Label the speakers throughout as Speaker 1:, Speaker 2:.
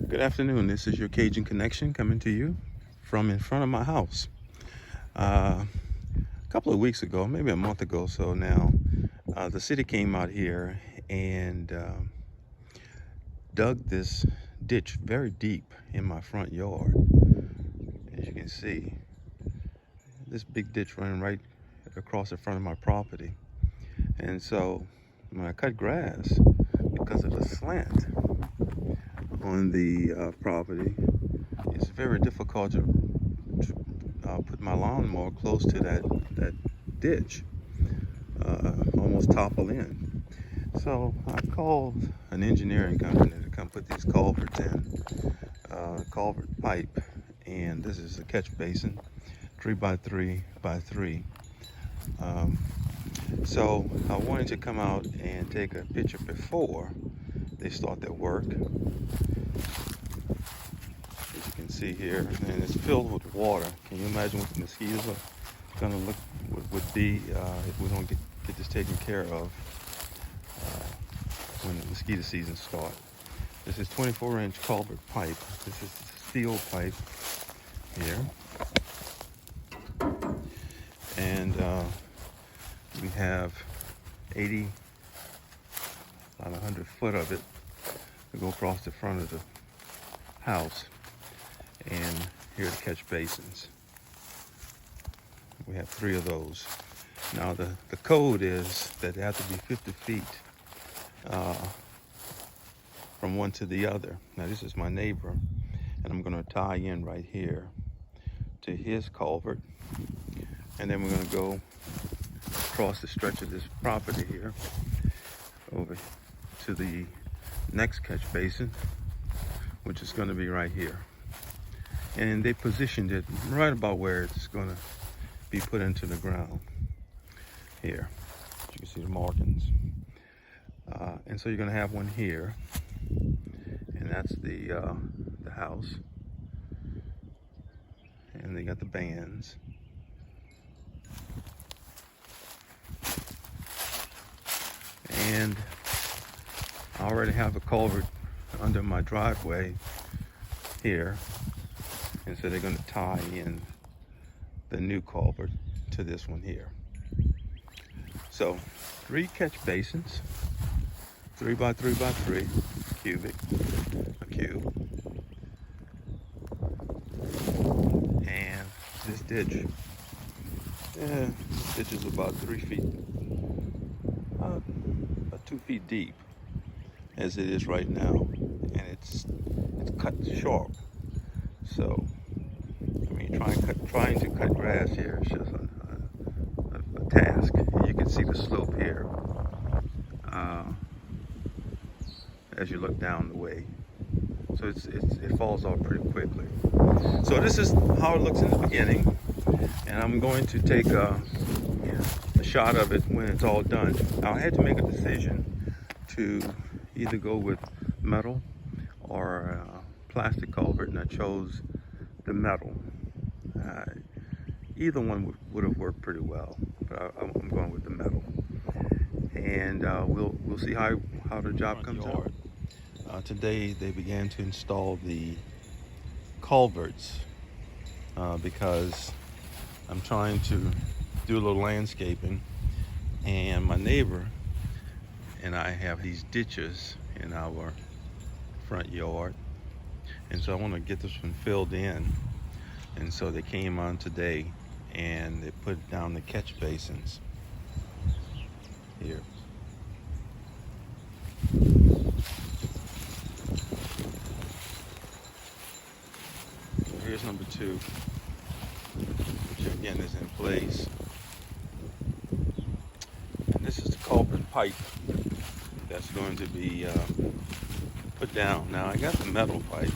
Speaker 1: Good afternoon. This is your Cajun Connection coming to you from in front of my house. A couple of weeks ago, maybe a month ago so now, the city came out here and dug this ditch very deep in my front yard. As you can see, this big ditch running right across the front of my property. And so when I cut grass, because of the slant on the property, it's very difficult to put my lawnmower close to that ditch, almost topple in. So I called an engineering company to come put these culverts in, culvert pipe, and this is a catch basin, 3 by 3 by 3. So I wanted to come out and take a picture before they start their work. As you can see here, and it's filled with water. Can you imagine what the mosquitoes are going to would be if we don't get this taken care of when the mosquito season starts? This is 24-inch culvert pipe. This is steel pipe here, and we have 80, about 100 foot of it to go across the front of the house. And here are the catch basins. We have 3 of those. Now the code is that they have to be 50 feet from one to the other. Now this is my neighbor, and I'm going to tie in right here to his culvert, and then we're going to go across the stretch of this property here over to the next catch basin, which is going to be right here. And they positioned it right about where it's going to be put into the ground here. You can see the markings. And so you're going to have one here, and that's the house. And they got the bands. And I already have a culvert under my driveway here. And so they're going to tie in the new culvert to this one here. So 3 catch basins, 3 by 3 by 3 cubic, a cube. And this ditch, this ditch is about 3 feet, about 2 feet deep as it is right now. And it's cut sharp. So I mean, trying to cut grass here is just a task. And you can see the slope here as you look down the way. So it falls off pretty quickly. So this is how it looks in the beginning, and I'm going to take a shot of it when it's all done. Now I had to make a decision to either go with metal or plastic culvert, and I chose the metal. Either one would have worked pretty well, but I'm going with the metal. And we'll see how the job comes out. Today they began to install the culverts because I'm trying to do a little landscaping, and my neighbor and I have these ditches in our front yard, and so I want to get this one filled in. And so they came on today and they put down the catch basins here. So here's number 2, which again is in place. And this is the culvert pipe that's going to be put down. Now I got the metal pipe,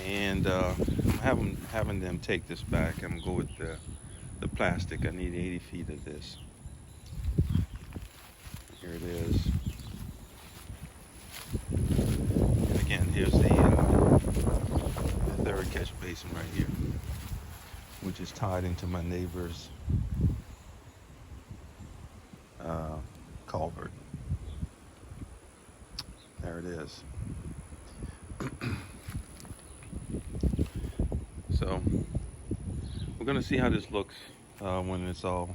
Speaker 1: and I'm having them take this back. I'm going to go with the plastic. I need 80 feet of this. Here it is. And again, here's the 3rd catch basin right here, which is tied into my neighbor's culvert. There it is. we're gonna see how this looks when it's all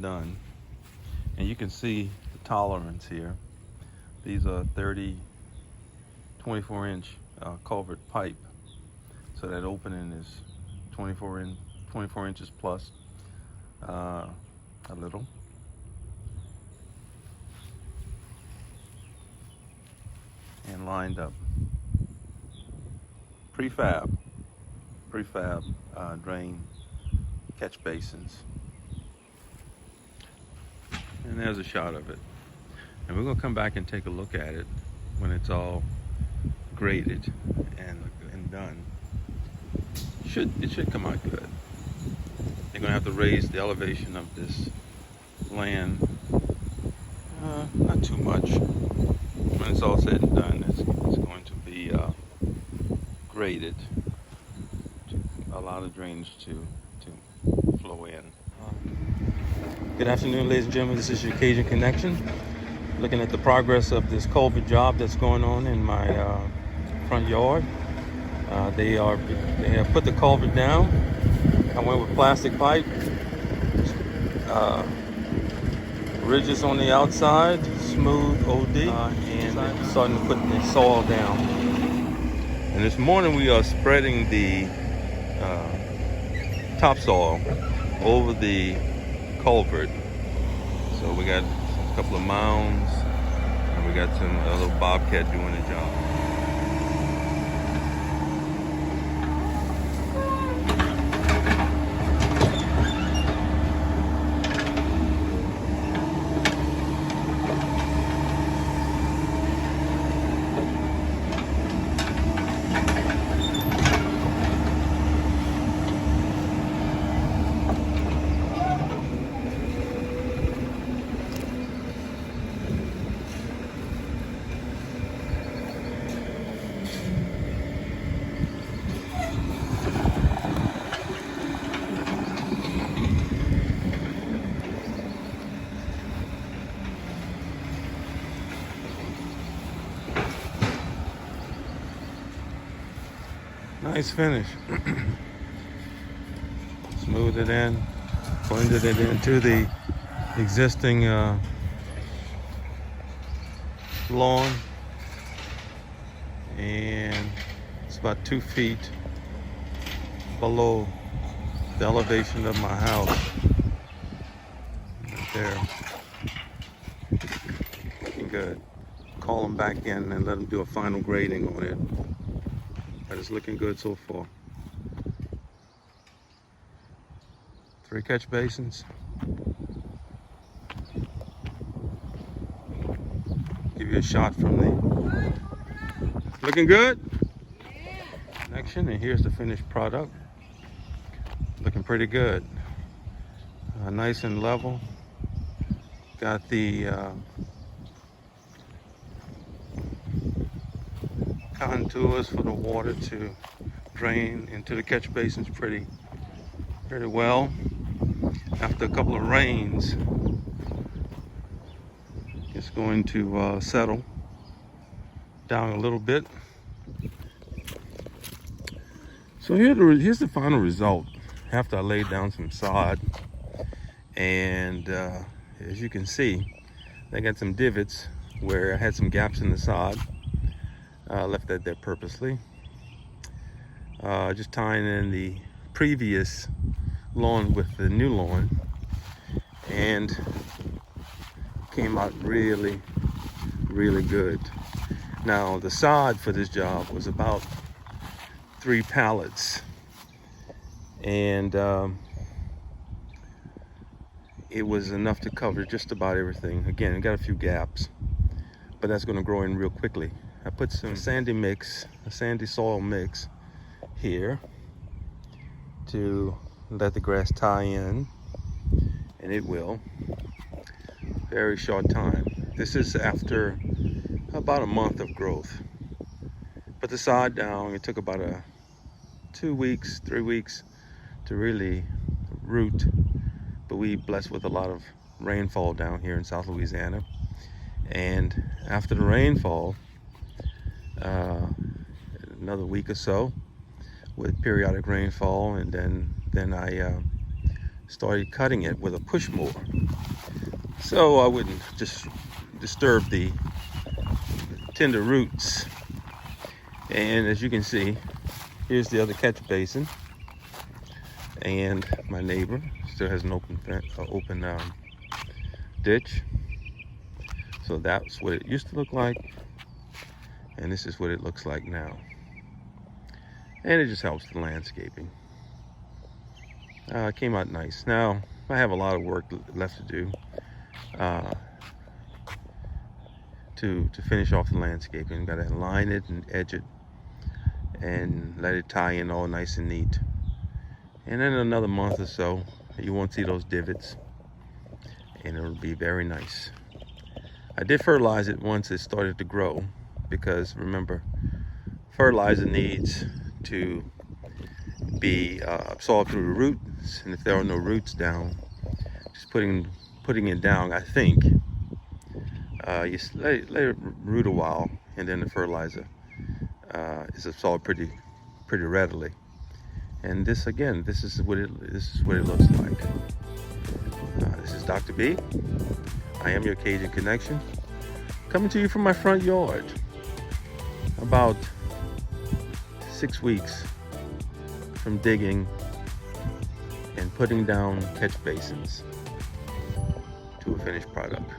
Speaker 1: done. And you can see the tolerance here. These are 24-inch culvert pipe. So that opening is 24 inches plus a little. And lined up. Prefab drain catch basins. And there's a shot of it. And we're gonna come back and take a look at it when it's all graded and done. It should come out good. They're gonna have to raise the elevation of this land, not too much. When it's all said and done, it's going to be graded to allow the drainage to flow in. Good afternoon, ladies and gentlemen. This is your Cajun Connection. Looking at the progress of this culvert job that's going on in my front yard. They have put the culvert down. I went with plastic pipe. Ridges on the outside, smooth OD, and starting to put the soil down. And this morning we are spreading the topsoil over the culvert. So we got a couple of mounds, and we got a little bobcat doing the job. Nice finish. Smooth it in, blended it into the existing lawn, and it's about 2 feet below the elevation of my house. Right there. Looking good. Call them back in and let them do a final grading on it. But it's looking good so far. 3 catch basins. Give you a shot from the. Looking good? Yeah. Connection, and here's the finished product. Looking pretty good. Nice and level. Got the contours for the water to drain into the catch basins pretty well. After a couple of rains, it's going to settle down a little bit. So here's the final result after I laid down some sod, and as you can see, I got some divots where I had some gaps in the sod. Left that there purposely. Just tying in the previous lawn with the new lawn, and came out really good. Now the sod for this job was about 3 pallets, and it was enough to cover just about everything. Again, it got a few gaps, but that's going to grow in real quickly. I put some sandy soil mix here to let the grass tie in, and it will. Very short time. This is after about a month of growth. Put the sod down. It took about 2 weeks, 3 weeks to really root, but we blessed with a lot of rainfall down here in South Louisiana. And after the rainfall, another week or so with periodic rainfall, and then then I started cutting it with a push mower, so I wouldn't just disturb the tender roots. And as you can see, here's the other catch basin, and my neighbor still has an open ditch. So that's what it used to look like, and this is what it looks like now. And it just helps the landscaping. It came out nice. Now I have a lot of work left to do to finish off the landscaping. Got to line it and edge it and let it tie in all nice and neat. And then another month or so, you won't see those divots, and it'll be very nice. I did fertilize it once it started to grow, because remember, fertilizer needs to be absorbed through the roots, and if there are no roots down, just putting it down, I think you let it root a while, and then the fertilizer is absorbed pretty readily. And this, again, this is what it looks like. This is Dr. B. I am your Cajun Connection, coming to you from my front yard. About 6 weeks from digging and putting down catch basins to a finished product.